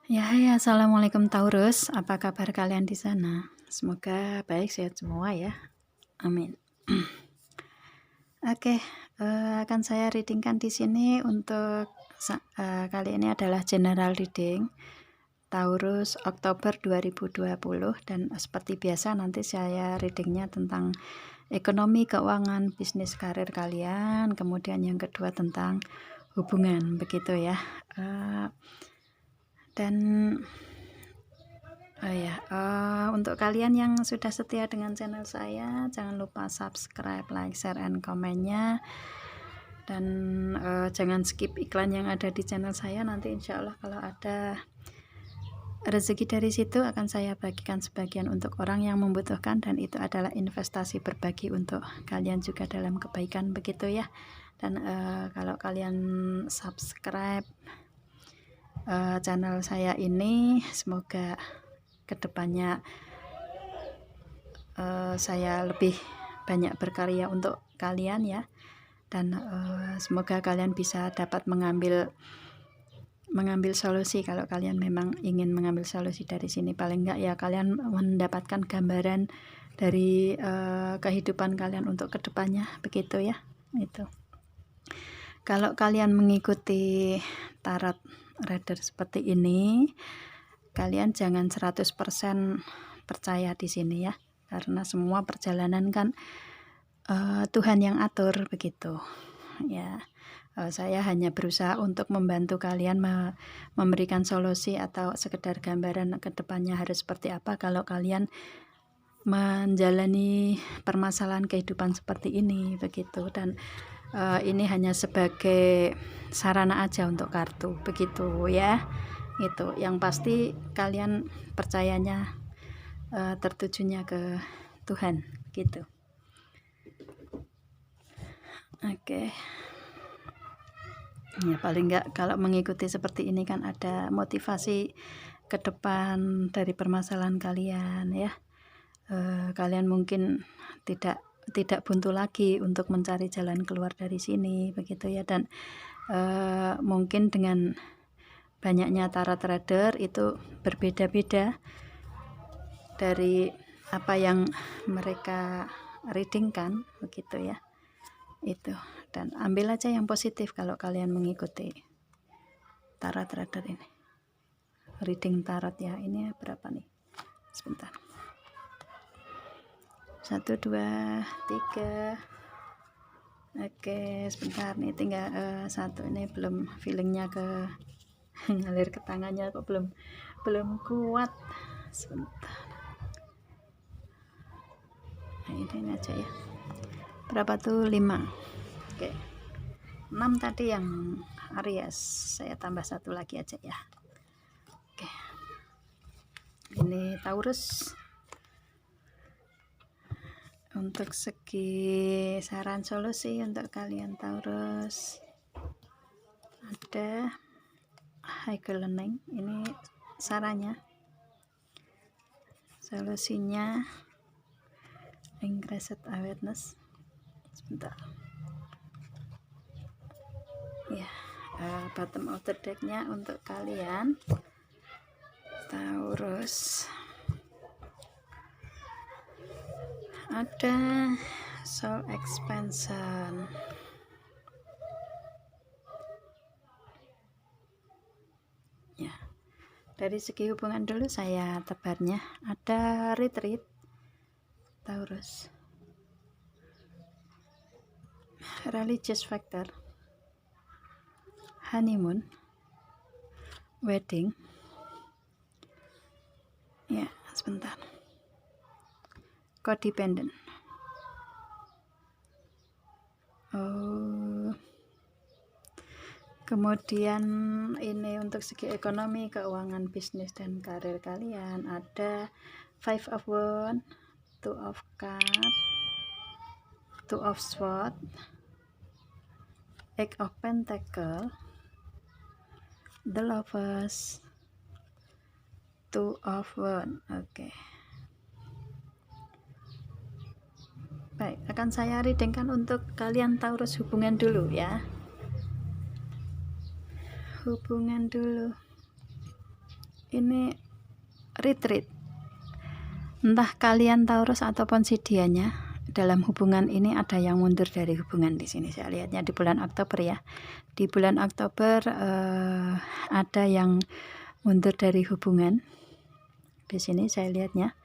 Ya, hai, assalamualaikum Taurus. Apa kabar kalian di sana? Semoga baik, sehat semua ya. Amin. Oke, akan saya readingkan di sini untuk kali ini adalah general reading Taurus Oktober 2020, dan seperti biasa nanti saya readingnya tentang ekonomi, keuangan, bisnis, karir kalian. Kemudian yang kedua tentang hubungan, begitu ya. Dan untuk kalian yang sudah setia dengan channel saya, jangan lupa subscribe, like, share, and komennya. Dan jangan skip iklan yang ada di channel saya. Nanti insya Allah kalau ada rezeki dari situ akan saya bagikan sebagian untuk orang yang membutuhkan, dan itu adalah investasi berbagi untuk kalian juga dalam kebaikan, begitu ya. Dan kalau kalian subscribe channel saya ini, semoga kedepannya saya lebih banyak berkarya untuk kalian ya, dan semoga kalian bisa dapat mengambil solusi. Kalau kalian memang ingin mengambil solusi dari sini, paling enggak ya kalian mendapatkan gambaran dari kehidupan kalian untuk kedepannya, begitu ya. Itu kalau kalian mengikuti tarot reader seperti ini, kalian jangan 100% percaya di sini ya, karena semua perjalanan kan Tuhan yang atur, begitu ya. Saya hanya berusaha untuk membantu kalian memberikan solusi atau sekedar gambaran ke depannya harus seperti apa kalau kalian menjalani permasalahan kehidupan seperti ini, begitu. Dan ini hanya sebagai sarana aja untuk kartu, begitu ya. Itu yang pasti kalian percayanya tertujunya ke Tuhan, gitu. Oke. Ya paling enggak kalau mengikuti seperti ini kan ada motivasi ke depan dari permasalahan kalian ya. Kalian mungkin tidak buntu lagi untuk mencari jalan keluar dari sini, begitu ya. Dan mungkin dengan banyaknya tarot trader itu berbeda-beda dari apa yang mereka readingkan, begitu ya. Itu, dan ambil aja yang positif kalau kalian mengikuti tarot trader ini, reading tarot ya. Ini berapa nih, sebentar, 1 2 3. Oke, sebentar nih, tinggal satu. Ini belum feelingnya ke ngalir ke tangannya, kok belum kuat. Sebentar, nah ini aja ya. Berapa tuh? 5. Oke, 6 tadi yang Aries, saya tambah 1 lagi aja ya. Oke, ini Taurus. Untuk segi saran solusi untuk kalian Taurus, ada high learning. Ini sarannya, solusinya increased awareness. Sebentar ya. Bottom of the decknya untuk kalian Taurus ada soul expansion. Ya, dari segi hubungan dulu saya tebarnya ada retreat Taurus, religious factor, honeymoon, wedding ya. Sebentar, codependent. Kemudian ini untuk segi ekonomi, keuangan, bisnis, dan karir kalian ada 5 of Wands, 2 of Cups, 2 of Swords, 8 of Pentacles, the Lovers, 2 of Wands. Oke. Baik, akan saya readingkan untuk kalian Taurus hubungan dulu ya. Hubungan dulu. ini retreat. Entah kalian Taurus ataupun si dianya dalam hubungan ini ada yang mundur dari hubungan. Di sini saya lihatnya di bulan Oktober ya. Di bulan Oktober ada yang mundur dari hubungan. Di sini saya lihatnya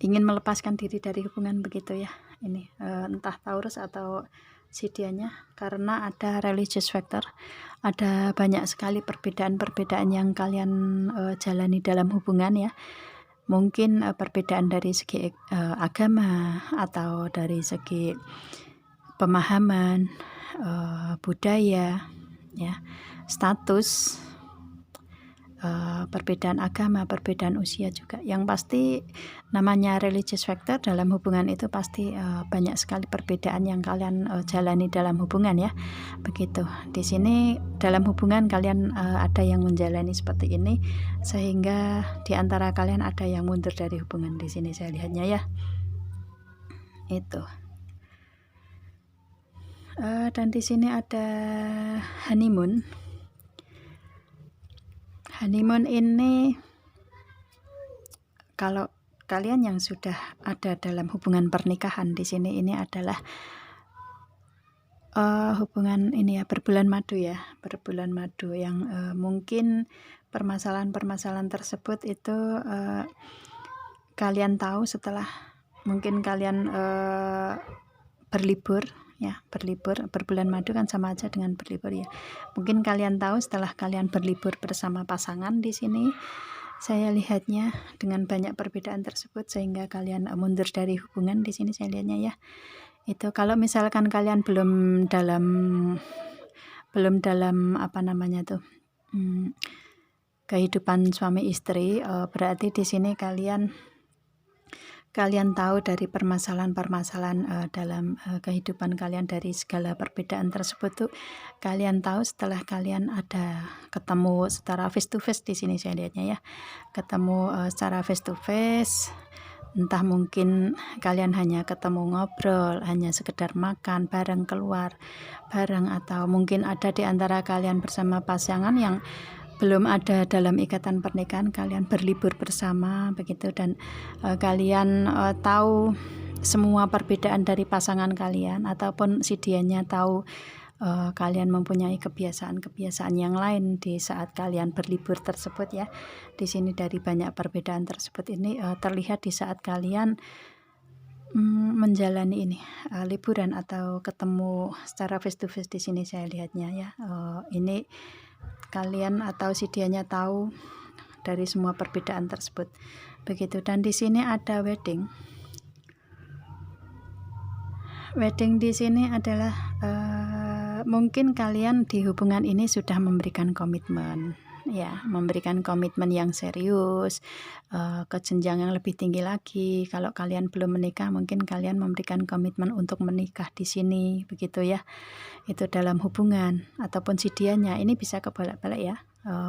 ingin melepaskan diri dari hubungan begitu ya. Ini entah Taurus atau si dianya, karena ada religious factor. Ada banyak sekali perbedaan-perbedaan yang kalian jalani dalam hubungan ya. Mungkin perbedaan dari segi agama atau dari segi pemahaman, budaya, ya, status, perbedaan agama, perbedaan usia juga. Yang pasti namanya religious factor dalam hubungan itu pasti banyak sekali perbedaan yang kalian jalani dalam hubungan ya. Begitu. Di sini dalam hubungan kalian ada yang menjalani seperti ini, sehingga di antara kalian ada yang mundur dari hubungan. Di sini saya lihatnya ya. Itu. Dan di sini ada honeymoon. Honeymoon ini kalau kalian yang sudah ada dalam hubungan pernikahan, di sini ini adalah hubungan ini ya, berbulan madu ya, berbulan madu yang mungkin permasalahan-permasalahan tersebut itu kalian tahu setelah mungkin kalian berlibur ya, berbulan madu kan sama aja dengan berlibur ya. Mungkin kalian tahu setelah kalian berlibur bersama pasangan. Di sini saya lihatnya dengan banyak perbedaan tersebut sehingga kalian mundur dari hubungan. Di sini saya lihatnya ya. Itu kalau misalkan kalian belum dalam apa namanya tuh kehidupan suami istri, berarti di sini kalian tahu dari permasalahan-permasalahan dalam kehidupan kalian, dari segala perbedaan tersebut tuh kalian tahu setelah kalian ada ketemu secara face to face. Di sini saya lihatnya ya, ketemu secara face to face. Entah mungkin kalian hanya ketemu ngobrol, hanya sekedar makan bareng, keluar bareng, atau mungkin ada di antara kalian bersama pasangan yang belum ada dalam ikatan pernikahan, kalian berlibur bersama begitu, dan kalian tahu semua perbedaan dari pasangan kalian, ataupun si dianya tahu kalian mempunyai kebiasaan-kebiasaan yang lain di saat kalian berlibur tersebut ya. Di sini dari banyak perbedaan tersebut ini terlihat di saat kalian menjalani ini liburan atau ketemu secara face to face. Di sini saya lihatnya ya, ini kalian atau si dianya tahu dari semua perbedaan tersebut begitu. Dan di sini ada wedding. Di sini adalah mungkin kalian di hubungan ini sudah memberikan komitmen ya, memberikan komitmen yang serius ke jenjang yang lebih tinggi lagi. Kalau kalian belum menikah, mungkin kalian memberikan komitmen untuk menikah di sini begitu ya. Itu dalam hubungan, ataupun si dianya ini bisa kebolak-balik ya,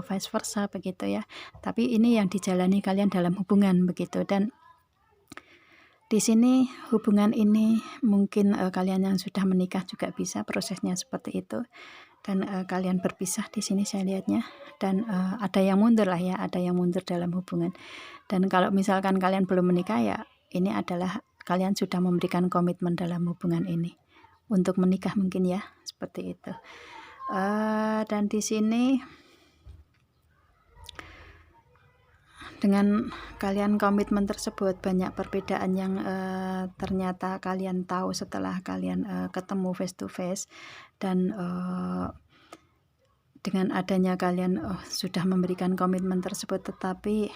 vice versa begitu ya. Tapi ini yang dijalani kalian dalam hubungan begitu. Dan di sini hubungan ini mungkin kalian yang sudah menikah juga bisa prosesnya seperti itu. Dan kalian berpisah di sini saya lihatnya. Dan ada yang mundur lah ya, ada yang mundur dalam hubungan. Dan kalau misalkan kalian belum menikah ya, ini adalah kalian sudah memberikan komitmen dalam hubungan ini untuk menikah mungkin ya, seperti itu. Dan di sini dengan kalian komitmen tersebut, banyak perbedaan yang ternyata kalian tahu setelah kalian ketemu face to face. Dan dengan adanya kalian sudah memberikan komitmen tersebut, tetapi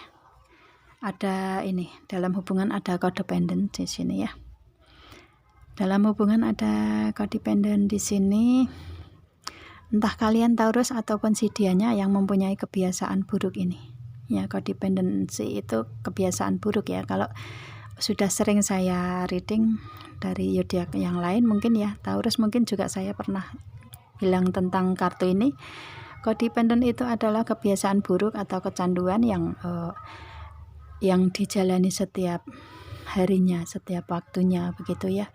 ada ini dalam hubungan ada codependent di sini ya. Dalam hubungan ada codependent di sini. Entah kalian Taurus ataupun si dianya yang mempunyai kebiasaan buruk ini. Ya, codependency itu kebiasaan buruk ya. Kalau sudah sering saya reading dari zodiak yang lain mungkin ya, Taurus mungkin juga saya pernah bilang tentang kartu ini. Codependent itu adalah kebiasaan buruk atau kecanduan yang dijalani setiap harinya, setiap waktunya begitu ya.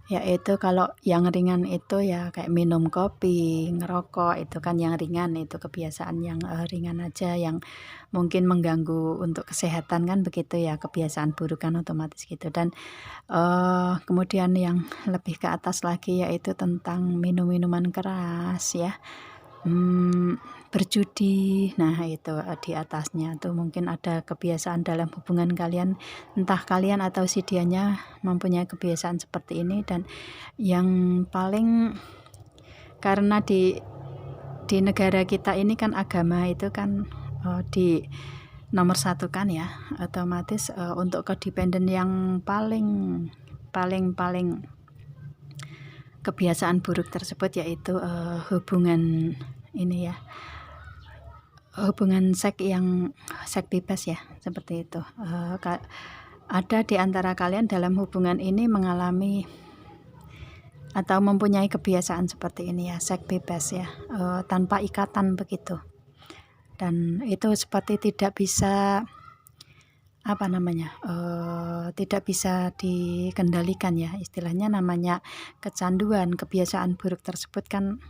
Yaitu kalau yang ringan itu ya kayak minum kopi, ngerokok, itu kan yang ringan, itu kebiasaan yang ringan aja, yang mungkin mengganggu untuk kesehatan kan begitu ya, kebiasaan buruk kan otomatis gitu. Dan kemudian yang lebih ke atas lagi yaitu tentang minum-minuman keras ya, berjudi. Nah itu di atasnya tuh mungkin ada kebiasaan dalam hubungan kalian, entah kalian atau si dianya mempunyai kebiasaan seperti ini. Dan yang paling, karena di negara kita ini kan agama itu kan di nomor satu kan ya, otomatis untuk codependent yang paling kebiasaan buruk tersebut yaitu hubungan ini ya, hubungan seks yang seks bebas ya, seperti itu. Ada di antara kalian dalam hubungan ini mengalami atau mempunyai kebiasaan seperti ini ya, seks bebas ya, tanpa ikatan begitu. Dan itu seperti tidak bisa tidak bisa dikendalikan ya, istilahnya namanya kecanduan. Kebiasaan buruk tersebut kan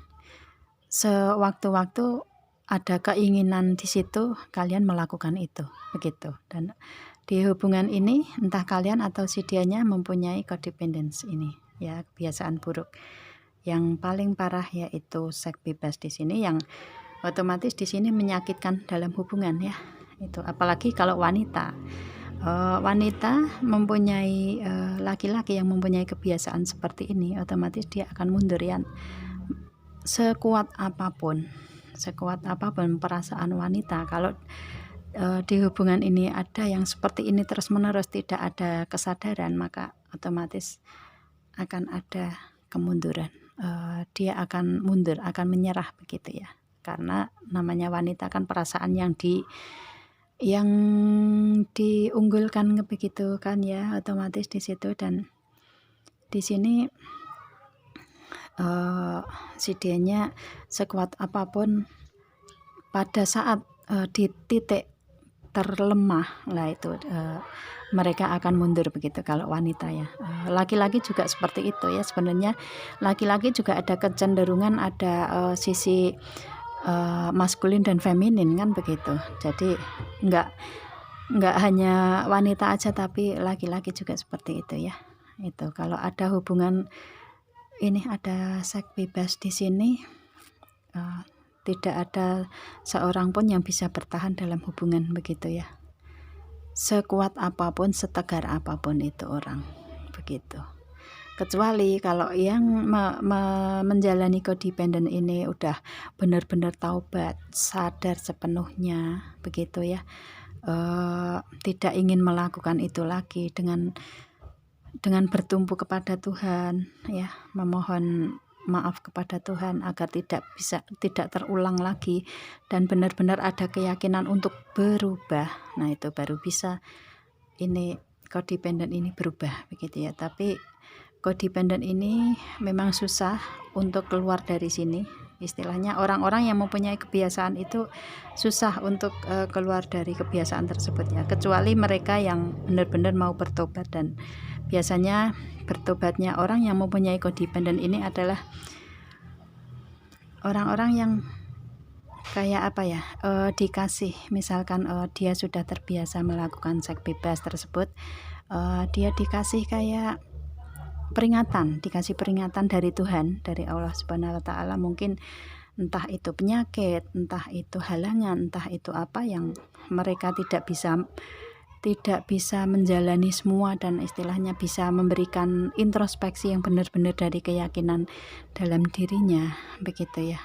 sewaktu-waktu ada keinginan di situ, kalian melakukan itu begitu. Dan di hubungan ini entah kalian atau si dianya mempunyai codependence ini ya, kebiasaan buruk yang paling parah yaitu seks bebas di sini, yang otomatis di sini menyakitkan dalam hubungan ya. Itu apalagi kalau wanita mempunyai laki-laki yang mempunyai kebiasaan seperti ini, otomatis dia akan mundur ya. Sekuat apapun perasaan wanita, kalau di hubungan ini ada yang seperti ini terus-menerus, tidak ada kesadaran, maka otomatis akan ada kemunduran. Dia akan mundur, akan menyerah begitu ya, karena namanya wanita kan perasaan yang diunggulkan begitu kan ya, otomatis di situ. Dan di sini si dianya sekuat apapun pada saat di titik terlemah lah itu mereka akan mundur begitu kalau wanita ya. Laki-laki juga seperti itu ya, sebenarnya laki-laki juga ada kecenderungan, ada sisi maskulin dan feminin kan begitu. Jadi enggak hanya wanita aja, tapi laki-laki juga seperti itu ya. Itu kalau ada hubungan ini, ada seks bebas di sini, tidak ada seorang pun yang bisa bertahan dalam hubungan begitu ya. Sekuat apapun, setegar apapun itu orang begitu. Kecuali kalau yang menjalani codependent ini udah benar-benar taubat, sadar sepenuhnya begitu ya, tidak ingin melakukan itu lagi, dengan bertumpu kepada Tuhan ya, memohon maaf kepada Tuhan agar tidak terulang lagi, dan benar-benar ada keyakinan untuk berubah. Nah itu baru bisa ini codependent ini berubah begitu ya. Tapi codependent ini memang susah untuk keluar dari sini, istilahnya orang-orang yang mempunyai kebiasaan itu susah untuk keluar dari kebiasaan tersebut ya, kecuali mereka yang benar-benar mau bertobat. Dan biasanya bertobatnya orang yang mempunyai codependent ini adalah orang-orang yang kayak apa ya, dikasih, misalkan dia sudah terbiasa melakukan seks bebas tersebut, dia dikasih kayak dikasih peringatan dari Tuhan, dari Allah Subhanahu wa Ta'ala, mungkin entah itu penyakit, entah itu halangan, entah itu apa yang mereka tidak bisa menjalani semua, dan istilahnya bisa memberikan introspeksi yang benar-benar dari keyakinan dalam dirinya begitu ya.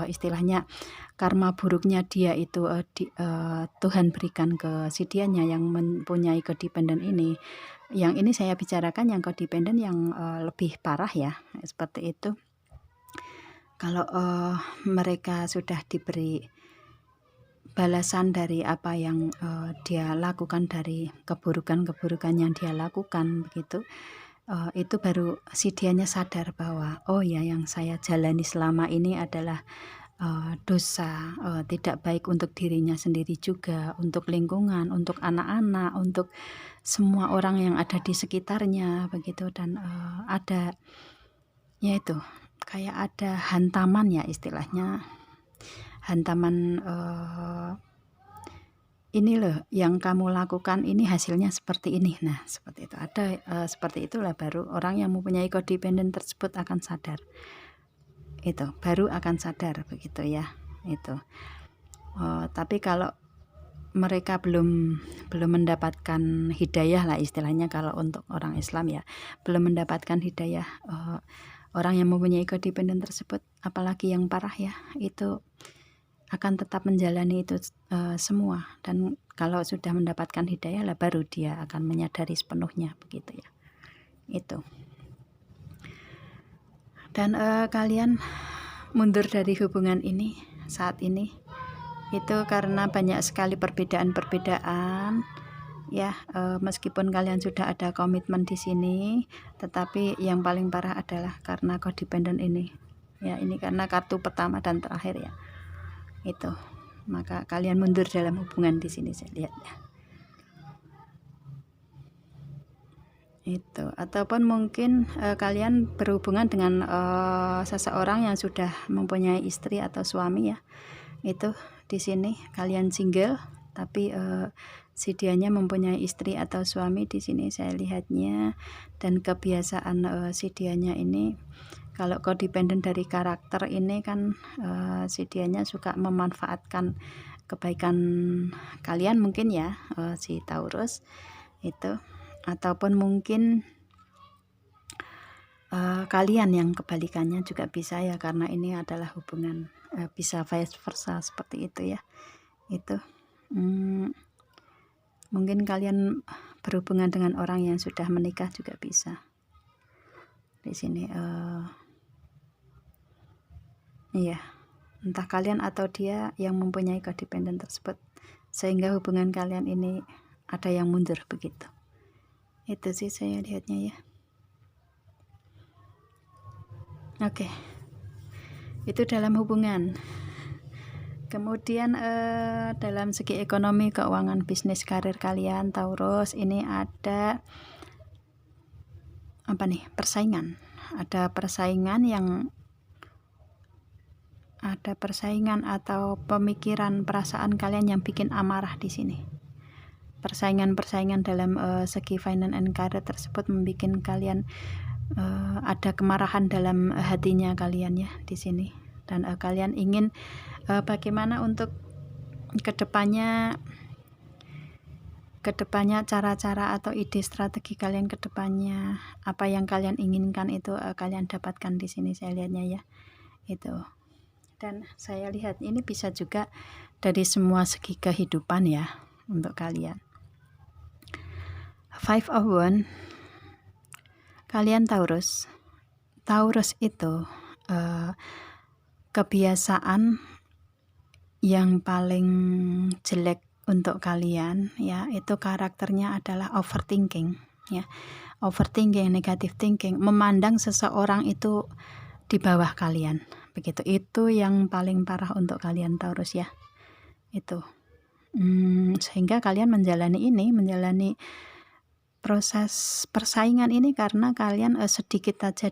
Istilahnya karma buruknya dia itu Tuhan berikan ke si dianya yang mempunyai codependent ini. Yang ini saya bicarakan yang codependent yang lebih parah ya, seperti itu. Kalau mereka sudah diberi balasan dari apa yang dia lakukan, dari keburukan-keburukan yang dia lakukan begitu, itu baru si dianya sadar bahwa oh ya, yang saya jalani selama ini adalah dosa, tidak baik untuk dirinya sendiri juga, untuk lingkungan, untuk anak-anak, untuk semua orang yang ada di sekitarnya begitu. Dan ada yaitu kayak ada hantaman ya istilahnya, hantaman, ini loh yang kamu lakukan ini hasilnya seperti ini. Nah seperti itu ada, seperti itulah baru orang yang mempunyai codependent tersebut akan sadar, itu baru akan sadar begitu ya itu. Tapi kalau mereka belum mendapatkan hidayah lah istilahnya, kalau untuk orang Islam ya belum mendapatkan hidayah, orang yang mempunyai codependent tersebut apalagi yang parah ya, itu akan tetap menjalani itu semua. Dan kalau sudah mendapatkan hidayah lah baru dia akan menyadari sepenuhnya begitu ya itu. Dan kalian mundur dari hubungan ini saat ini itu karena banyak sekali perbedaan-perbedaan ya, meskipun kalian sudah ada komitmen di sini, tetapi yang paling parah adalah karena codependent ini ya, ini karena kartu pertama dan terakhir ya itu. Maka kalian mundur dalam hubungan di sini saya lihat ya itu. Ataupun mungkin kalian berhubungan dengan seseorang yang sudah mempunyai istri atau suami ya, itu di sini kalian single tapi si dianya mempunyai istri atau suami di sini saya lihatnya. Dan kebiasaan si dianya ini, kalau codependent dari karakter ini kan si dianya suka memanfaatkan kebaikan kalian mungkin ya, si Taurus itu. Ataupun mungkin kalian yang kebalikannya juga bisa ya, karena ini adalah hubungan, bisa vice versa seperti itu ya itu. Mungkin kalian berhubungan dengan orang yang sudah menikah juga bisa di sini. Iya, entah kalian atau dia yang mempunyai codependent tersebut, sehingga hubungan kalian ini ada yang mundur begitu. Itu sih saya lihatnya ya. Oke, itu dalam hubungan. Kemudian dalam segi ekonomi, keuangan, bisnis, karir kalian Taurus ini ada apa nih, persaingan. Ada persaingan atau pemikiran, perasaan kalian yang bikin amarah di sini. Persaingan dalam segi finance and career tersebut membuat kalian ada kemarahan dalam hatinya kalian ya di sini. Dan kalian ingin bagaimana untuk kedepannya cara-cara atau ide strategi kalian kedepannya, apa yang kalian inginkan itu kalian dapatkan di sini saya lihatnya ya itu. Dan saya lihat ini bisa juga dari semua segi kehidupan ya untuk kalian. 5 of Wands, kalian Taurus itu kebiasaan yang paling jelek untuk kalian ya, itu karakternya adalah overthinking ya. Overthinking, negative thinking, memandang seseorang itu di bawah kalian begitu. Itu yang paling parah untuk kalian Taurus ya itu. Sehingga kalian menjalani proses persaingan ini karena kalian sedikit aja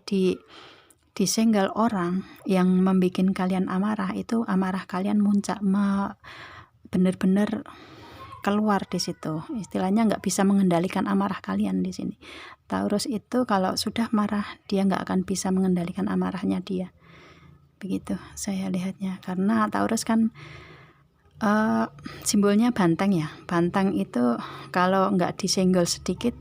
disenggol orang yang membuat kalian amarah, itu amarah kalian muncak, benar-benar keluar di situ. Istilahnya nggak bisa mengendalikan amarah kalian di sini. Taurus itu kalau sudah marah dia nggak akan bisa mengendalikan amarahnya dia. Begitu saya lihatnya, karena Taurus kan simbolnya banteng ya. Banteng itu kalau nggak disenggol sedikit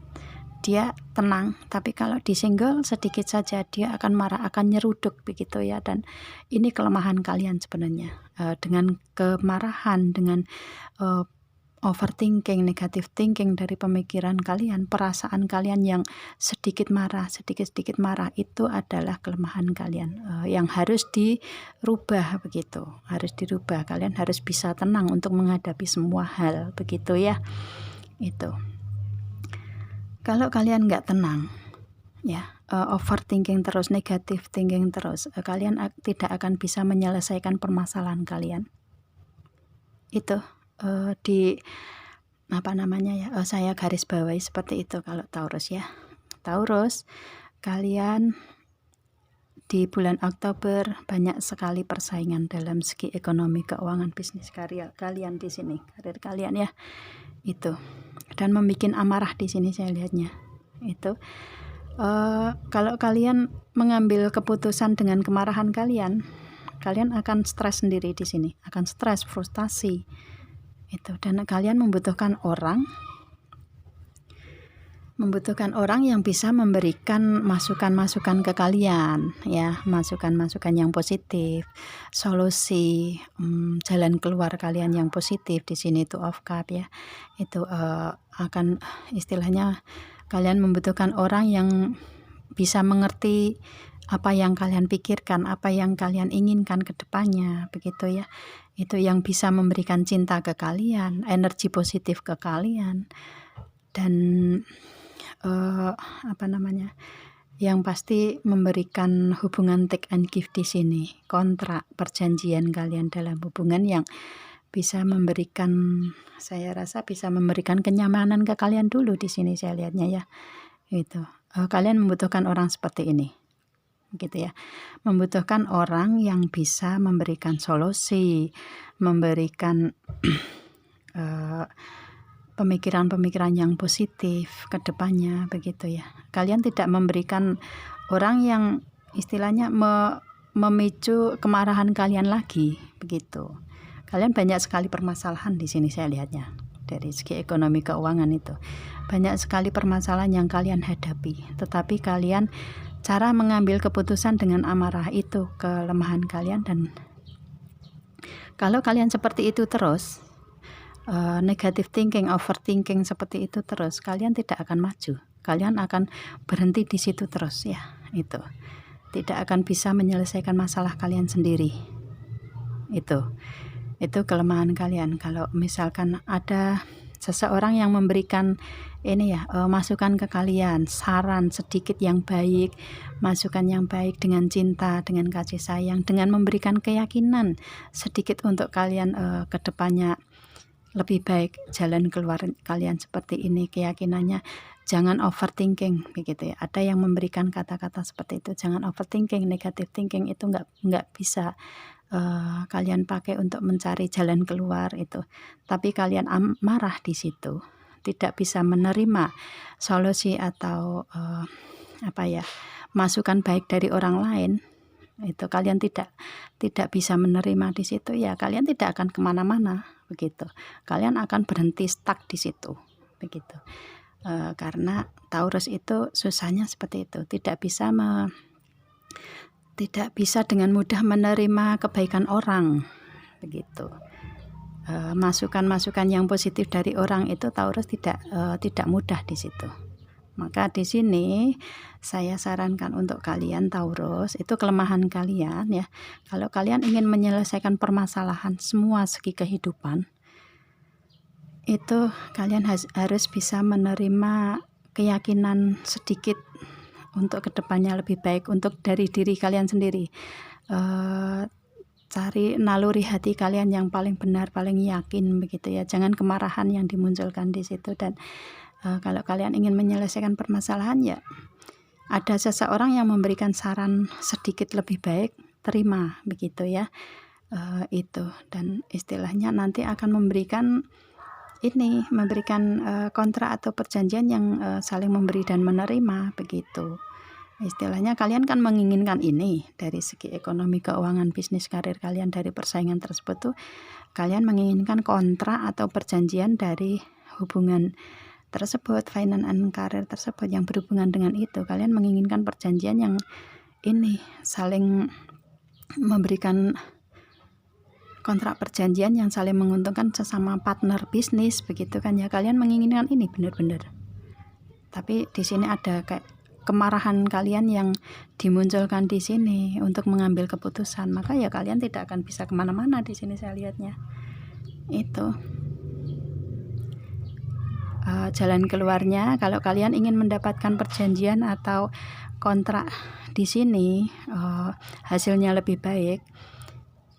dia tenang, tapi kalau disenggol sedikit saja dia akan marah, akan nyeruduk begitu ya. Dan ini kelemahan kalian sebenarnya, dengan kemarahan, dengan overthinking, negative thinking dari pemikiran kalian, perasaan kalian yang sedikit marah, itu adalah kelemahan kalian yang harus dirubah begitu, harus dirubah. Kalian harus bisa tenang untuk menghadapi semua hal begitu ya itu. Kalau kalian nggak tenang ya, overthinking terus, negative thinking terus, kalian tidak akan bisa menyelesaikan permasalahan kalian. Itu di apa namanya ya, saya garis bawahi seperti itu kalau Taurus ya. Taurus, kalian di bulan Oktober banyak sekali persaingan dalam segi ekonomi, keuangan, bisnis karya kalian di sini, karir kalian ya. Itu. Dan membuat amarah di sini saya lihatnya. Itu kalau kalian mengambil keputusan dengan kemarahan kalian akan stres sendiri di sini, akan stres, frustasi. Itu, dan kalian membutuhkan orang yang bisa memberikan masukan-masukan ke kalian ya, masukan-masukan yang positif, solusi, jalan keluar kalian yang positif di sini tuh of cup ya. Itu akan istilahnya kalian membutuhkan orang yang bisa mengerti apa yang kalian pikirkan, apa yang kalian inginkan ke depannya, begitu ya. Itu yang bisa memberikan cinta ke kalian, energi positif ke kalian, dan apa namanya, yang pasti memberikan hubungan take and give di sini, kontrak perjanjian kalian dalam hubungan yang bisa memberikan, saya rasa bisa memberikan kenyamanan ke kalian dulu di sini saya lihatnya ya. Itu kalian membutuhkan orang seperti ini, gitu ya, membutuhkan orang yang bisa memberikan solusi, memberikan pemikiran-pemikiran yang positif ke depannya, begitu ya. Kalian tidak memberikan orang yang istilahnya memicu kemarahan kalian lagi, begitu. Kalian banyak sekali permasalahan di sini saya lihatnya. Dari segi ekonomi keuangan itu banyak sekali permasalahan yang kalian hadapi, tetapi kalian cara mengambil keputusan dengan amarah itu kelemahan kalian. Dan kalau kalian seperti itu terus, negative thinking, overthinking seperti itu terus, kalian tidak akan maju, kalian akan berhenti di situ terus ya. Itu tidak akan bisa menyelesaikan masalah kalian sendiri. Itu kelemahan kalian. Kalau misalkan ada seseorang yang memberikan ini ya, masukan ke kalian, saran sedikit yang baik, masukan yang baik dengan cinta, dengan kasih sayang, dengan memberikan keyakinan sedikit untuk kalian ke depannya lebih baik, jalan keluar kalian seperti ini, keyakinannya. Jangan overthinking, begitu ya. Ada yang memberikan kata-kata seperti itu, jangan overthinking, negative thinking itu nggak bisa kalian pakai untuk mencari jalan keluar itu. Tapi kalian marah di situ, tidak bisa menerima solusi atau masukan baik dari orang lain. Itu kalian tidak bisa menerima di situ ya, kalian tidak akan kemana-mana, begitu. Kalian akan berhenti stuck di situ, begitu. Karena Taurus itu susahnya seperti itu, tidak bisa dengan mudah menerima kebaikan orang, begitu. Masukan-masukan yang positif dari orang itu Taurus tidak mudah di situ. Maka di sini saya sarankan untuk kalian Taurus, itu kelemahan kalian ya. Kalau kalian ingin menyelesaikan permasalahan semua segi kehidupan, itu kalian harus bisa menerima keyakinan sedikit untuk kedepannya lebih baik, untuk dari diri kalian sendiri. Cari naluri hati kalian yang paling benar, paling yakin, begitu ya. Jangan kemarahan yang dimunculkan di situ. Dan kalau kalian ingin menyelesaikan permasalahan ya, ada seseorang yang memberikan saran sedikit lebih baik, terima, begitu ya. Itu, dan istilahnya nanti akan memberikan kontrak atau perjanjian yang saling memberi dan menerima, begitu. Istilahnya kalian kan menginginkan ini dari segi ekonomi, keuangan, bisnis, karir kalian, dari persaingan tersebut tuh kalian menginginkan kontrak atau perjanjian dari hubungan tersebut, finance and karir tersebut yang berhubungan dengan itu. Kalian menginginkan perjanjian yang ini saling memberikan kontrak perjanjian yang saling menguntungkan sesama partner bisnis, begitu kan ya. Kalian menginginkan ini benar-benar. Tapi di sini ada kayak kemarahan kalian yang dimunculkan di sini untuk mengambil keputusan, maka ya kalian tidak akan bisa kemana-mana di sini saya lihatnya. Itu jalan keluarnya. Kalau kalian ingin mendapatkan perjanjian atau kontrak di sini hasilnya lebih baik,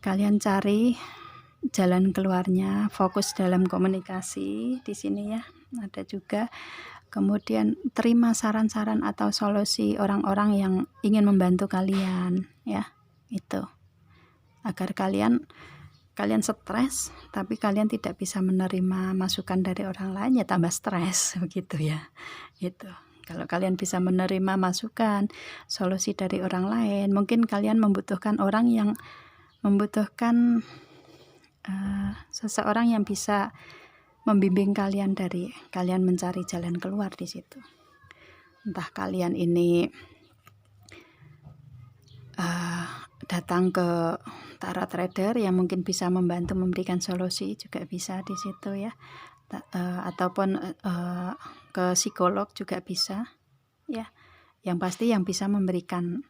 kalian cari jalan keluarnya, fokus dalam komunikasi di sini ya. Ada juga. Kemudian terima saran-saran atau solusi orang-orang yang ingin membantu kalian ya. Itu. Agar kalian stres, tapi kalian tidak bisa menerima masukan dari orang lain, ya tambah stres begitu ya. Itu. Kalau kalian bisa menerima masukan, solusi dari orang lain, mungkin kalian membutuhkan orang yang membutuhkan seseorang yang bisa membimbing kalian dari kalian mencari jalan keluar di situ. Entah kalian ini datang ke tarot trader yang mungkin bisa membantu memberikan solusi, juga bisa di situ ya. Ataupun ke psikolog juga bisa ya. Yang pasti yang bisa memberikan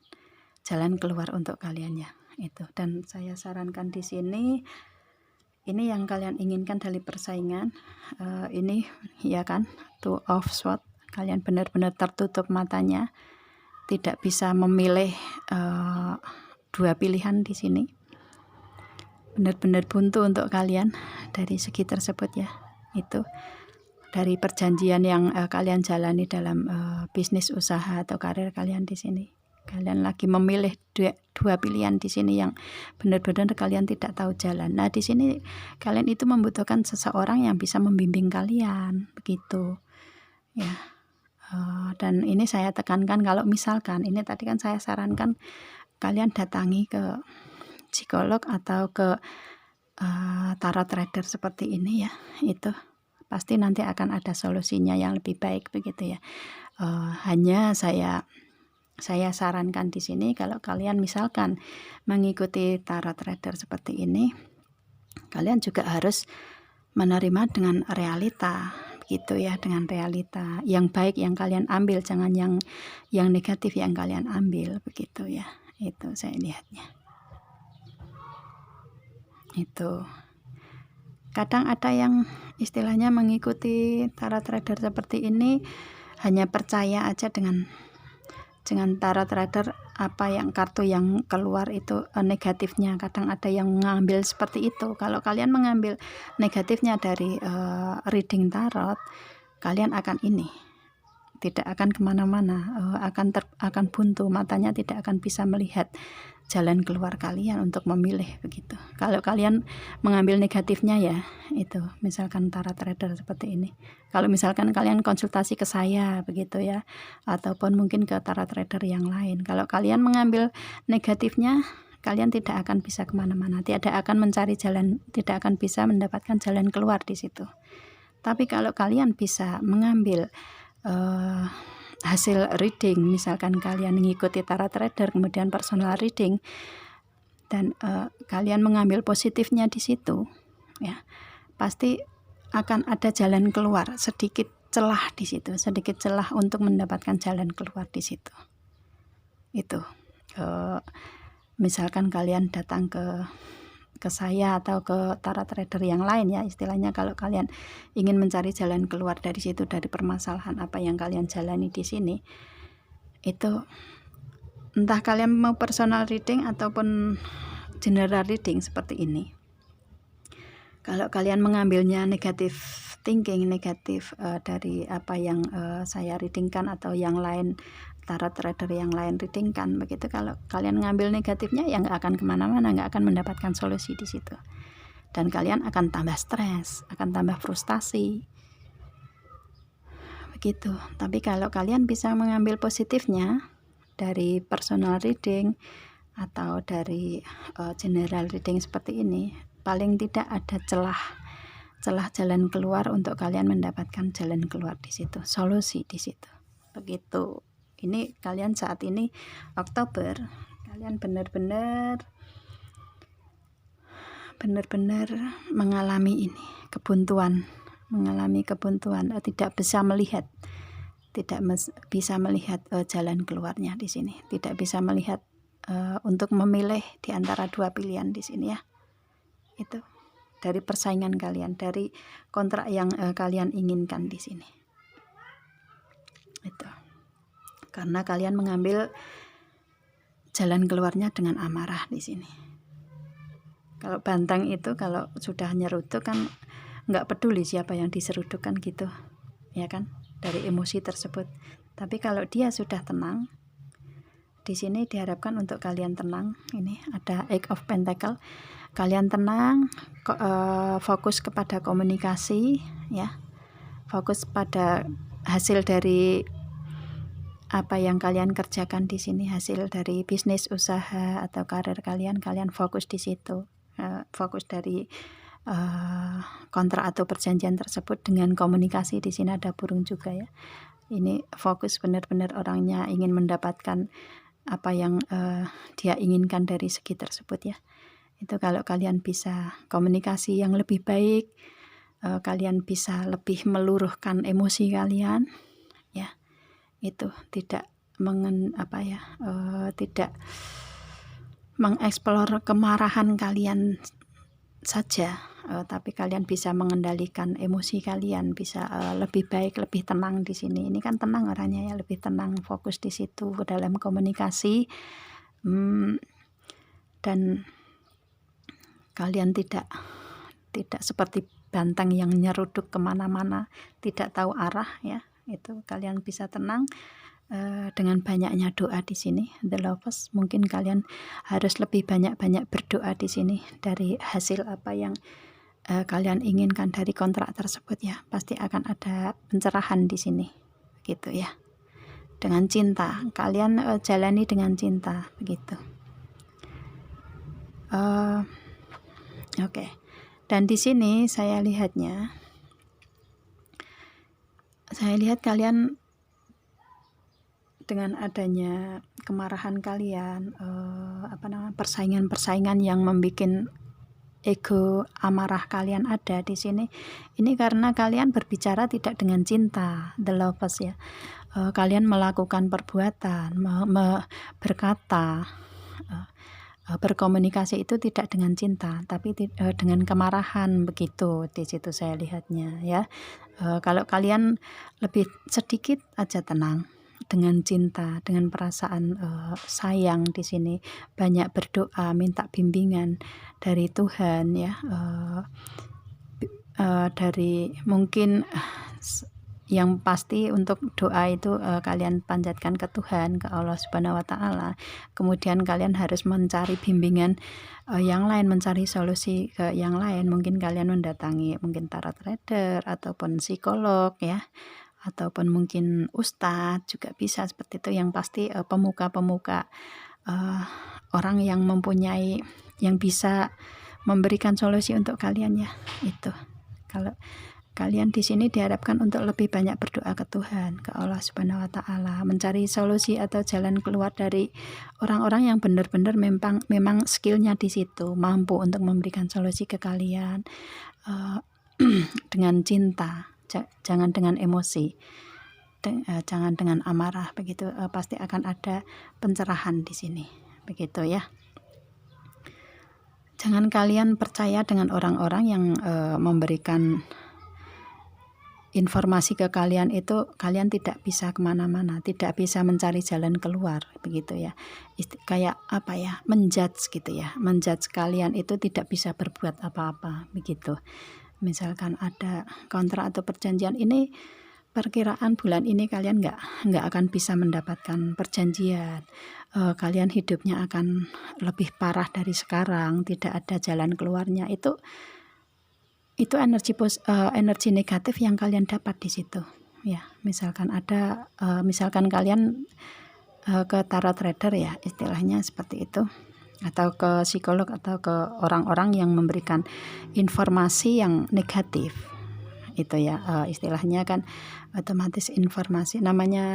jalan keluar untuk kalian ya. Itu. Dan saya sarankan di sini, ini yang kalian inginkan dari persaingan, ini ya kan, Two of Swords. Kalian benar-benar tertutup matanya, tidak bisa memilih dua pilihan di sini. Benar-benar buntu untuk kalian dari segi tersebut ya. Itu dari perjanjian yang kalian jalani dalam bisnis, usaha atau karir kalian di sini. Kalian lagi memilih dua pilihan di sini yang benar-benar kalian tidak tahu jalan. Nah, di sini kalian itu membutuhkan seseorang yang bisa membimbing kalian, begitu. Ya. Dan ini saya tekankan, kalau misalkan ini tadi kan saya sarankan kalian datangi ke psikolog atau ke tarot trader seperti ini ya. Itu pasti nanti akan ada solusinya yang lebih baik begitu ya. Hanya saya sarankan di sini, kalau kalian misalkan mengikuti tarot trader seperti ini, kalian juga harus menerima dengan realita, gitu ya, dengan realita yang baik yang kalian ambil, jangan yang negatif yang kalian ambil, begitu ya. Itu saya lihatnya. Itu. Kadang ada yang istilahnya mengikuti tarot trader seperti ini hanya percaya aja dengan tarot trader, apa yang kartu yang keluar itu negatifnya. Kadang ada yang mengambil seperti itu. Kalau kalian mengambil negatifnya dari reading tarot, kalian akan tidak akan kemana-mana, akan buntu, matanya tidak akan bisa melihat jalan keluar kalian untuk memilih begitu. Kalau kalian mengambil negatifnya ya, itu misalkan tarot trader seperti ini. Kalau misalkan kalian konsultasi ke saya begitu ya, ataupun mungkin ke tarot trader yang lain, kalau kalian mengambil negatifnya, kalian tidak akan bisa kemana-mana, tidak akan mencari jalan, tidak akan bisa mendapatkan jalan keluar di situ. Tapi kalau kalian bisa mengambil hasil reading, misalkan kalian mengikuti tarot trader kemudian personal reading, dan kalian mengambil positifnya di situ ya, pasti akan ada jalan keluar, sedikit celah di situ, sedikit celah untuk mendapatkan jalan keluar di situ. Itu misalkan kalian datang ke saya atau ke tarot trader yang lain ya, istilahnya kalau kalian ingin mencari jalan keluar dari situ, dari permasalahan apa yang kalian jalani di sini, itu entah kalian mau personal reading ataupun general reading seperti ini, kalau kalian mengambilnya negatif thinking, negatif dari apa yang saya readingkan atau yang lain, tarot trader yang lain readingkan begitu, kalau kalian ngambil negatifnya ya nggak akan kemana-mana, nggak akan mendapatkan solusi di situ, dan kalian akan tambah stres, akan tambah frustasi begitu. Tapi kalau kalian bisa mengambil positifnya dari personal reading atau dari general reading seperti ini, paling tidak ada celah jalan keluar untuk kalian mendapatkan jalan keluar di situ, solusi di situ begitu. Ini kalian saat ini Oktober, kalian benar-benar mengalami kebuntuan, tidak bisa melihat jalan keluarnya di sini, tidak bisa melihat untuk memilih di antara dua pilihan di sini ya. Itu dari persaingan kalian, dari kontrak yang kalian inginkan di sini. Itu. Karena kalian mengambil jalan keluarnya dengan amarah di sini. Kalau banteng itu kalau sudah nyeruduk kan nggak peduli siapa yang diserudukkan gitu, ya kan, dari emosi tersebut. Tapi kalau dia sudah tenang, di sini diharapkan untuk kalian tenang. Ini ada Eight of Pentacle. Kalian tenang, fokus kepada komunikasi, ya, fokus pada hasil dari apa yang kalian kerjakan di sini, hasil dari bisnis, usaha atau karir kalian fokus di situ. Fokus dari kontrak atau perjanjian tersebut dengan komunikasi. Di sini ada burung juga ya. Ini fokus benar-benar orangnya ingin mendapatkan apa yang dia inginkan dari segi tersebut ya. Itu kalau kalian bisa komunikasi yang lebih baik, kalian bisa lebih meluruhkan emosi kalian ya. Itu tidak tidak mengeksplor kemarahan kalian saja, tapi kalian bisa mengendalikan emosi kalian, bisa lebih baik, lebih tenang di sini. Ini kan tenang orangnya ya, lebih tenang, fokus di situ dalam komunikasi, dan kalian tidak seperti banteng yang nyeruduk kemana-mana, tidak tahu arah ya. Itu kalian bisa tenang dengan banyaknya doa di sini. The Lovers, mungkin kalian harus lebih banyak berdoa di sini dari hasil apa yang kalian inginkan dari kontrak tersebut ya. Pasti akan ada pencerahan di sini, gitu ya. Dengan cinta, kalian jalani dengan cinta, begitu. Oke. Dan di sini saya lihat kalian dengan adanya kemarahan kalian, persaingan yang membuat ego amarah kalian ada di sini. Ini karena kalian berbicara tidak dengan cinta, The Lovers ya. Kalian melakukan perbuatan, berkata, berkomunikasi itu tidak dengan cinta, tapi dengan kemarahan, begitu di situ saya lihatnya ya. Kalau kalian lebih sedikit aja tenang, dengan cinta, dengan perasaan sayang di sini, banyak berdoa, minta bimbingan dari Tuhan ya, dari mungkin yang pasti untuk doa itu kalian panjatkan ke Tuhan, ke Allah Subhanahu wa Ta'ala. Kemudian kalian harus mencari bimbingan yang lain, mencari solusi ke yang lain. Mungkin kalian mendatangi mungkin tarot reader ataupun psikolog ya, ataupun mungkin ustadz juga bisa seperti itu. Yang pasti pemuka-pemuka, orang yang mempunyai, yang bisa memberikan solusi untuk kalian ya. Itu kalau kalian di sini diharapkan untuk lebih banyak berdoa ke Tuhan, ke Allah Subhanahu wa Ta'ala, mencari solusi atau jalan keluar dari orang-orang yang benar-benar memang skillnya di situ, mampu untuk memberikan solusi ke kalian dengan cinta, jangan dengan emosi, jangan dengan amarah, begitu. Pasti akan ada pencerahan di sini, begitu ya. Jangan kalian percaya dengan orang-orang yang memberikan informasi ke kalian itu, kalian tidak bisa kemana-mana, tidak bisa mencari jalan keluar, begitu ya. Kayak apa ya, menjudge gitu ya, menjudge kalian itu tidak bisa berbuat apa-apa, begitu. Misalkan ada kontrak atau perjanjian ini, perkiraan bulan ini kalian nggak akan bisa mendapatkan perjanjian, kalian hidupnya akan lebih parah dari sekarang, tidak ada jalan keluarnya. Itu energi negatif yang kalian dapat di situ ya. Misalkan misalkan kalian ke tarot reader ya, istilahnya seperti itu, atau ke psikolog atau ke orang-orang yang memberikan informasi yang negatif itu ya, istilahnya kan otomatis informasi, namanya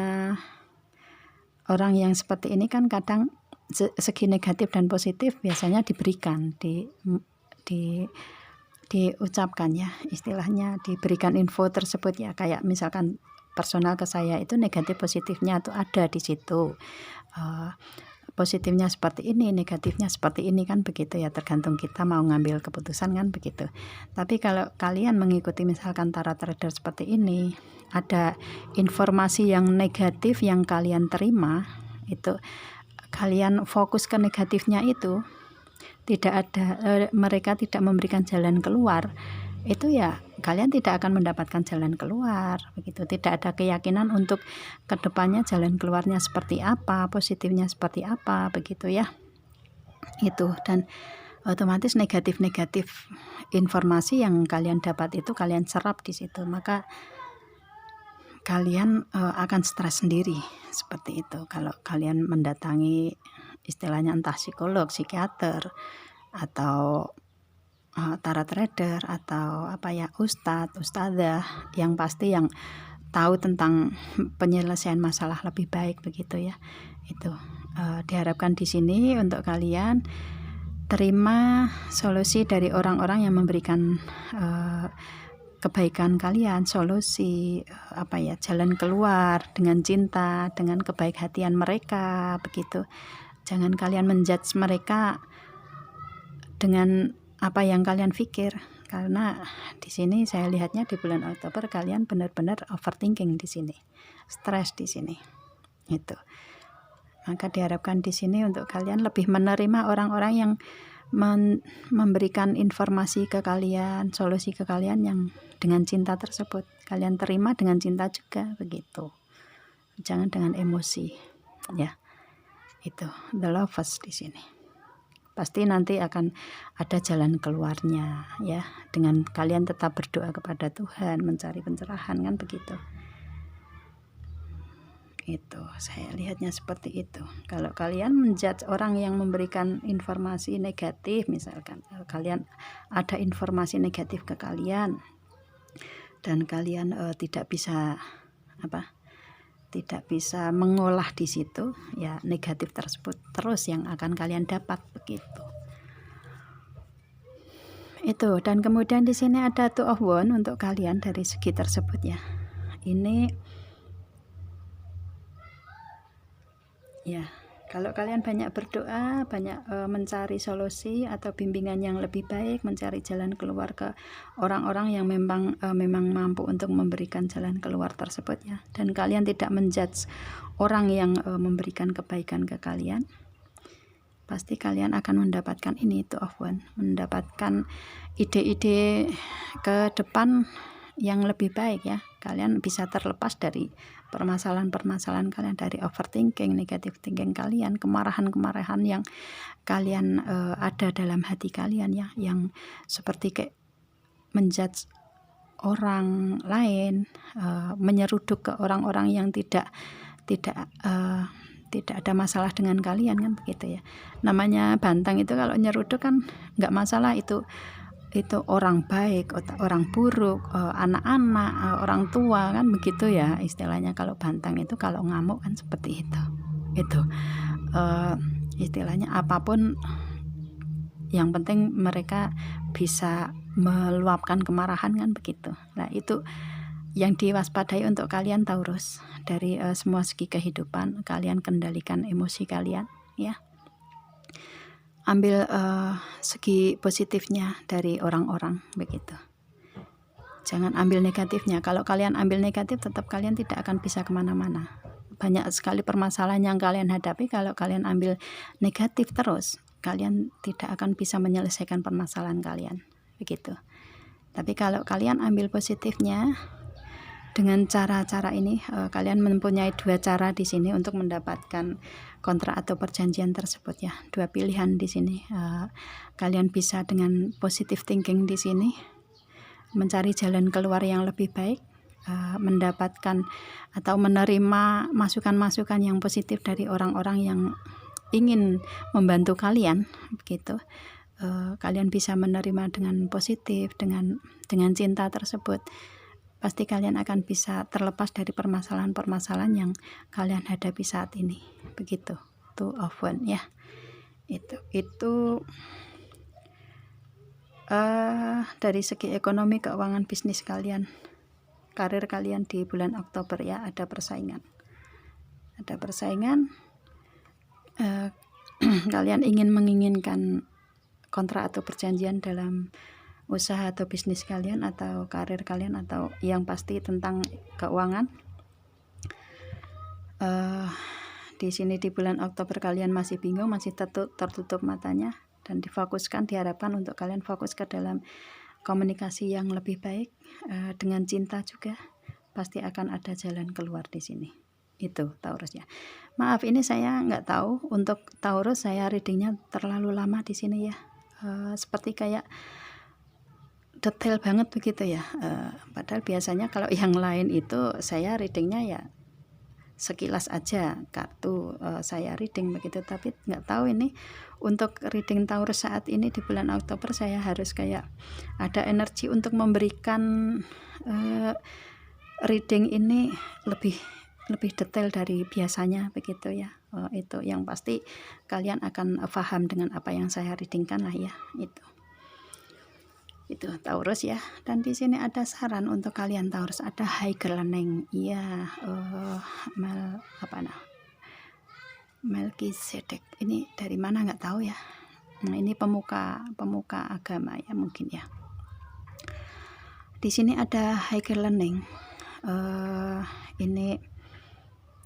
orang yang seperti ini kan kadang segi negatif dan positif biasanya diberikan, diucapkan ya, istilahnya diberikan info tersebut ya. Kayak misalkan personal ke saya itu negatif positifnya tuh ada di situ, positifnya seperti ini, negatifnya seperti ini, kan begitu ya, tergantung kita mau ngambil keputusan, kan begitu. Tapi kalau kalian mengikuti misalkan tarot trader seperti ini, ada informasi yang negatif yang kalian terima, itu kalian fokus ke negatifnya, itu tidak ada mereka tidak memberikan jalan keluar, itu ya kalian tidak akan mendapatkan jalan keluar, begitu. Tidak ada keyakinan untuk kedepannya jalan keluarnya seperti apa, positifnya seperti apa, begitu ya. Itu, dan otomatis negatif-negatif informasi yang kalian dapat itu kalian serap di situ, maka kalian akan stres sendiri, seperti itu. Kalau kalian mendatangi istilahnya entah psikolog, psikiater, atau tarot trader, atau apa ya, ustadz, ustadzah, yang pasti yang tahu tentang penyelesaian masalah lebih baik, begitu ya. Itu diharapkan di sini untuk kalian terima solusi dari orang-orang yang memberikan kebaikan kalian, solusi apa ya, jalan keluar dengan cinta, dengan kebaik-hatian mereka, begitu. Jangan kalian menjudge mereka dengan apa yang kalian pikir, karena di sini saya lihatnya di bulan Oktober kalian benar-benar overthinking di sini, stres di sini. Itu. Maka diharapkan di sini untuk kalian lebih menerima orang-orang yang memberikan informasi ke kalian, solusi ke kalian yang dengan cinta tersebut. Kalian terima dengan cinta juga, begitu. Jangan dengan emosi, ya. Itu the lovers di sini. Pasti nanti akan ada jalan keluarnya, ya. Dengan kalian tetap berdoa kepada Tuhan, mencari pencerahan, kan begitu. Itu saya lihatnya seperti itu. Kalau kalian menjudge orang yang memberikan informasi negatif, misalkan kalian ada informasi negatif ke kalian dan kalian tidak bisa mengolah di situ, ya negatif tersebut terus yang akan kalian dapat, begitu. Itu, dan kemudian di sini ada Two of Wands untuk kalian dari segi tersebut, ya. Ini ya, kalau kalian banyak berdoa, banyak mencari solusi atau bimbingan yang lebih baik, mencari jalan keluar ke orang-orang yang memang mampu untuk memberikan jalan keluar tersebut, ya. Dan kalian tidak menjudge orang yang memberikan kebaikan ke kalian, pasti kalian akan mendapatkan ini, Two of Wands, mendapatkan ide-ide ke depan yang lebih baik, ya. Kalian bisa terlepas dari permasalahan-permasalahan kalian, dari overthinking, negative thinking kalian, kemarahan-kemarahan yang kalian ada dalam hati kalian, ya, yang seperti kayak menjudge orang lain, menyeruduk ke orang-orang yang tidak ada masalah dengan kalian, kan begitu ya. Namanya bantang itu kalau nyeruduk kan nggak masalah, itu orang baik, orang buruk, anak-anak, orang tua, kan begitu ya istilahnya. Kalau bantang itu kalau ngamuk kan seperti itu istilahnya. Apapun yang penting mereka bisa meluapkan kemarahan, kan begitu. Nah, itu yang diwaspadai untuk kalian Taurus. Dari semua segi kehidupan kalian kendalikan emosi kalian, ya. Ambil segi positifnya dari orang-orang, begitu. Jangan ambil negatifnya. Kalau kalian ambil negatif, tetap kalian tidak akan bisa kemana-mana. Banyak sekali permasalahan yang kalian hadapi. Kalau kalian ambil negatif terus, kalian tidak akan bisa menyelesaikan permasalahan kalian, begitu. Tapi kalau kalian ambil positifnya, dengan cara-cara ini kalian mempunyai dua cara di sini untuk mendapatkan kontrak atau perjanjian tersebut, ya. Dua pilihan di sini. Kalian bisa dengan positive thinking di sini mencari jalan keluar yang lebih baik, mendapatkan atau menerima masukan-masukan yang positif dari orang-orang yang ingin membantu kalian, begitu. Kalian bisa menerima dengan positif, dengan cinta tersebut. Pasti kalian akan bisa terlepas dari permasalahan-permasalahan yang kalian hadapi saat ini, begitu. Two of Wands, ya. Itu dari segi ekonomi, keuangan, bisnis kalian, karir kalian di bulan Oktober, ya. Ada persaingan, kalian ingin menginginkan kontrak atau perjanjian dalam usaha atau bisnis kalian atau karir kalian atau yang pasti tentang keuangan, di sini di bulan Oktober kalian masih bingung, masih tertutup matanya, dan difokuskan, diharapkan untuk kalian fokus ke dalam komunikasi yang lebih baik, dengan cinta juga pasti akan ada jalan keluar di sini. Itu Taurus ya. Maaf, ini saya nggak tahu untuk Taurus, saya readingnya terlalu lama di sini ya, seperti kayak detail banget begitu ya, padahal biasanya kalau yang lain itu saya readingnya ya sekilas aja kartu, saya reading begitu, tapi nggak tahu ini untuk reading Taurus saat ini di bulan Oktober saya harus kayak ada energi untuk memberikan reading ini lebih detail dari biasanya begitu ya. Itu yang pasti kalian akan paham dengan apa yang saya readingkan lah ya. Itu Taurus ya. Dan di sini ada saran untuk kalian Taurus, ada high learning. Iya, Melkisedek. Ini dari mana nggak tahu ya. Nah, ini pemuka agama ya mungkin ya. Di sini ada high learning.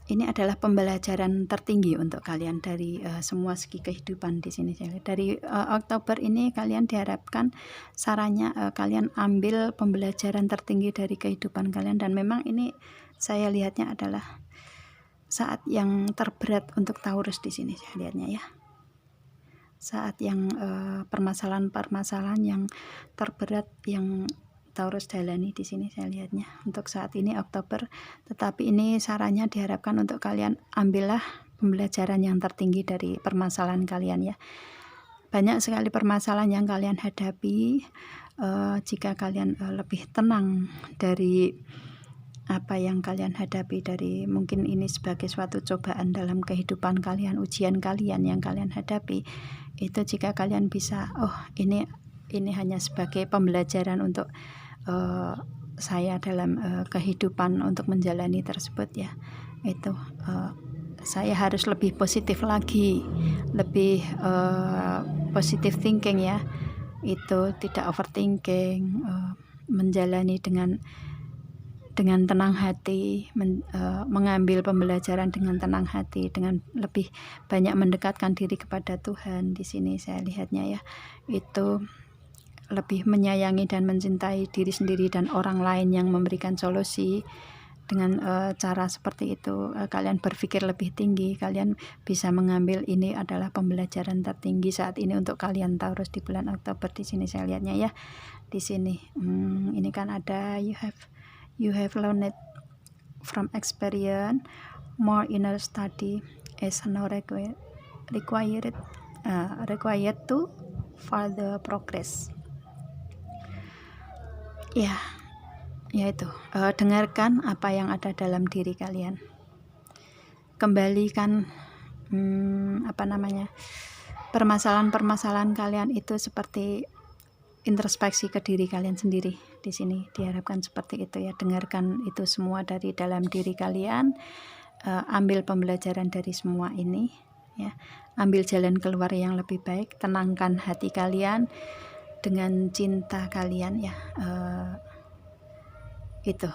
Ini adalah pembelajaran tertinggi untuk kalian dari semua segi kehidupan di sini. Dari Oktober ini kalian diharapkan sarannya kalian ambil pembelajaran tertinggi dari kehidupan kalian, dan memang ini saya lihatnya adalah saat yang terberat untuk Taurus di sini saya lihatnya ya. Saat yang permasalahan-permasalahan yang terberat yang Taurus jalani di sini saya lihatnya untuk saat ini Oktober. Tetapi ini sarannya diharapkan untuk kalian ambillah pembelajaran yang tertinggi dari permasalahan kalian ya. Banyak sekali permasalahan yang kalian hadapi. Jika kalian lebih tenang dari apa yang kalian hadapi, dari mungkin ini sebagai suatu cobaan dalam kehidupan kalian, ujian kalian yang kalian hadapi, itu jika kalian bisa, ini hanya sebagai pembelajaran untuk saya dalam kehidupan untuk menjalani tersebut ya. Itu saya harus lebih positif lagi, lebih positive thinking ya. Itu tidak overthinking, menjalani dengan tenang hati, mengambil pembelajaran dengan tenang hati, dengan lebih banyak mendekatkan diri kepada Tuhan. Di sini saya lihatnya ya, itu lebih menyayangi dan mencintai diri sendiri dan orang lain yang memberikan solusi. Dengan cara seperti itu kalian berpikir lebih tinggi, kalian bisa mengambil ini adalah pembelajaran tertinggi saat ini untuk kalian Taurus di bulan Oktober. Di sini saya lihatnya ya. Di sini ini kan ada you have learned from experience, more inner study is now required to further progress. Ya itu dengarkan apa yang ada dalam diri kalian, kembalikan permasalahan kalian itu seperti introspeksi ke diri kalian sendiri. Di sini diharapkan seperti itu ya, dengarkan itu semua dari dalam diri kalian, ambil pembelajaran dari semua ini ya, ambil jalan keluar yang lebih baik, tenangkan hati kalian dengan cinta kalian ya. Itu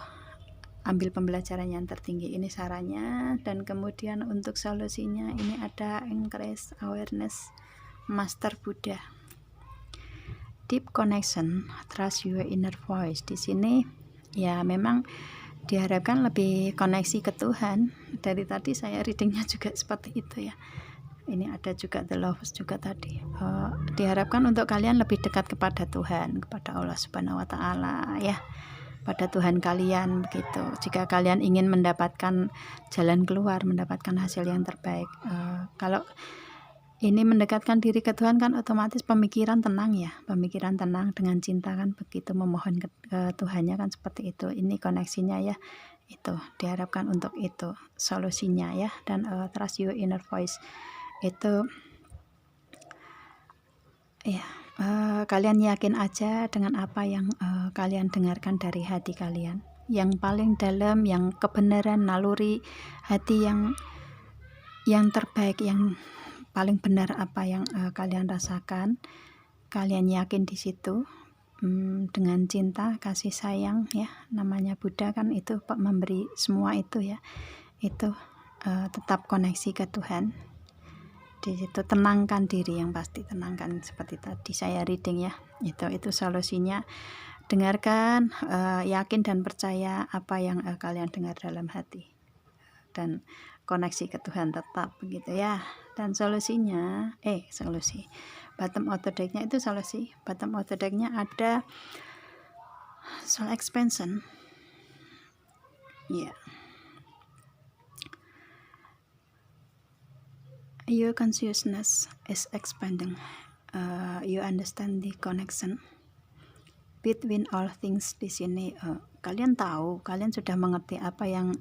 ambil pembelajaran yang tertinggi, ini sarannya. Dan kemudian untuk solusinya ini ada increase awareness, Master Buddha, deep connection, trust your inner voice. Di sini ya memang diharapkan lebih koneksi ke Tuhan. Dari tadi saya readingnya juga seperti itu ya. Ini ada juga The Lovers juga tadi. Diharapkan untuk kalian lebih dekat kepada Tuhan, kepada Allah Subhanahu wa Ta'ala ya, pada Tuhan kalian begitu. Jika kalian ingin mendapatkan jalan keluar, mendapatkan hasil yang terbaik, kalau ini mendekatkan diri ke Tuhan kan otomatis pemikiran tenang ya, pemikiran tenang dengan cinta kan begitu, memohon ke Tuhannya kan seperti itu. Ini koneksinya ya, itu diharapkan untuk itu solusinya ya. Dan trust your inner voice itu ya, kalian yakin aja dengan apa yang kalian dengarkan dari hati kalian yang paling dalam, yang kebenaran naluri hati yang terbaik, yang paling benar apa yang kalian rasakan, kalian yakin di situ, dengan cinta, kasih sayang ya, namanya Buddha kan itu memberi semua itu ya, itu tetap koneksi ke Tuhan. Di situ tenangkan diri, yang pasti tenangkan, seperti tadi saya reading ya, itu solusinya. Dengarkan, yakin dan percaya apa yang kalian dengar dalam hati, dan koneksi ke Tuhan tetap begitu ya. Dan solusinya solusi bottom of the deck-nya itu solusi. Bottom of the deck-nya ada soul expansion ya. Your consciousness is expanding. You understand the connection between all things. Di sini kalian tahu, kalian sudah mengerti apa yang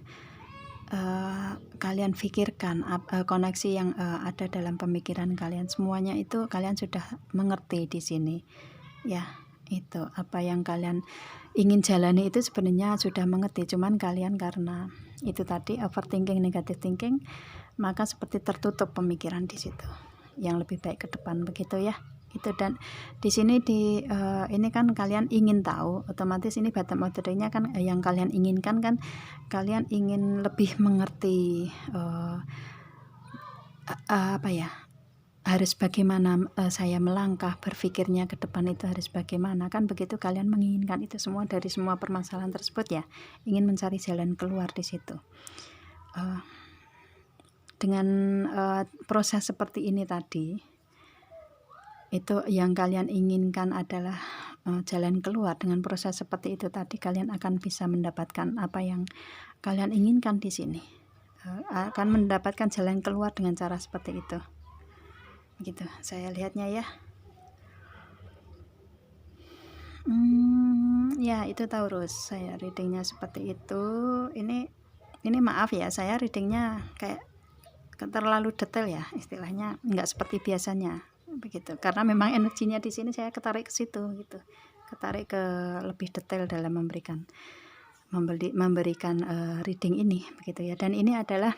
kalian pikirkan, koneksi yang ada dalam pemikiran kalian, semuanya itu kalian sudah mengerti di sini ya. Itu apa yang kalian ingin jalani itu sebenarnya sudah mengerti, cuman kalian karena itu tadi overthinking, negative thinking, maka seperti tertutup pemikiran di situ. Yang lebih baik ke depan begitu ya. Itu, dan di sini ini kan kalian ingin tahu, otomatis ini bottom of the deck-nya kan yang kalian inginkan kan, kalian ingin lebih mengerti apa ya, harus bagaimana saya melangkah, berpikirnya ke depan itu harus bagaimana, kan begitu. Kalian menginginkan itu semua dari semua permasalahan tersebut ya, ingin mencari jalan keluar di situ. Dengan proses seperti ini tadi, itu yang kalian inginkan adalah jalan keluar. Dengan proses seperti itu tadi, kalian akan bisa mendapatkan apa yang kalian inginkan di sini, akan mendapatkan jalan keluar dengan cara seperti itu. Begitu saya lihatnya ya. Ya itu Taurus, saya readingnya seperti itu. Ini maaf ya, saya readingnya kayak terlalu detail ya, istilahnya nggak seperti biasanya begitu, karena memang energinya di sini saya ketarik ke situ gitu, ketarik ke lebih detail dalam memberikan reading ini begitu ya. Dan ini adalah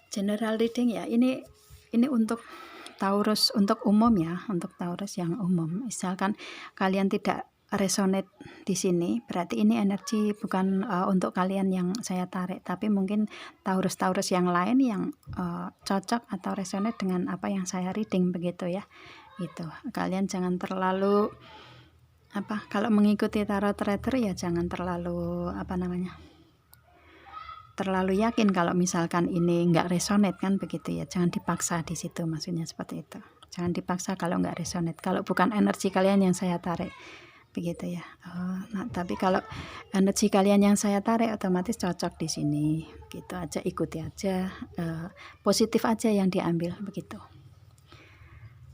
general reading ya, ini untuk Taurus, untuk umum ya, untuk Taurus yang umum. Misalkan kalian tidak resonate di sini, berarti ini energi bukan untuk kalian yang saya tarik, tapi mungkin Taurus yang lain yang cocok atau resonate dengan apa yang saya reading begitu ya. Itu kalian jangan terlalu kalau mengikuti tarot reader ya, jangan terlalu terlalu yakin kalau misalkan ini nggak resonate kan begitu ya, jangan dipaksa di situ, maksudnya seperti itu. Jangan dipaksa kalau nggak resonate, kalau bukan energi kalian yang saya tarik begitu ya. Tapi kalau energi kalian yang saya tarik, otomatis cocok di sini gitu aja, ikuti aja, positif aja yang diambil begitu.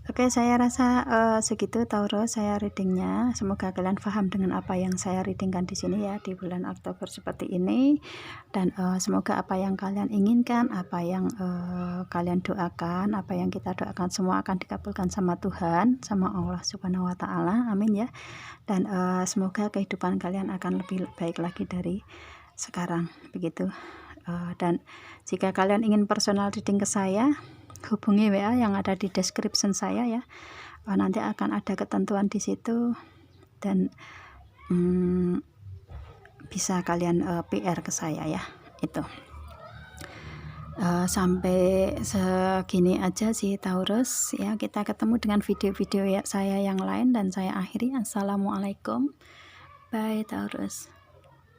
Oke, saya rasa segitu Taurus saya readingnya. Semoga kalian paham dengan apa yang saya readingkan di sini ya, di bulan Oktober seperti ini. Dan semoga apa yang kalian inginkan, apa yang kalian doakan, apa yang kita doakan, semua akan dikabulkan sama Tuhan, sama Allah Subhanahu wa Ta'ala. Amin ya. Dan semoga kehidupan kalian akan lebih baik lagi dari sekarang begitu. Dan jika kalian ingin personal reading ke saya, hubungi WA yang ada di description saya ya. Nanti akan ada ketentuan di situ, dan bisa kalian PR ke saya ya. Itu sampai segini aja sih Taurus ya. Kita ketemu dengan video-video saya yang lain, dan saya akhiri. Assalamualaikum, bye Taurus.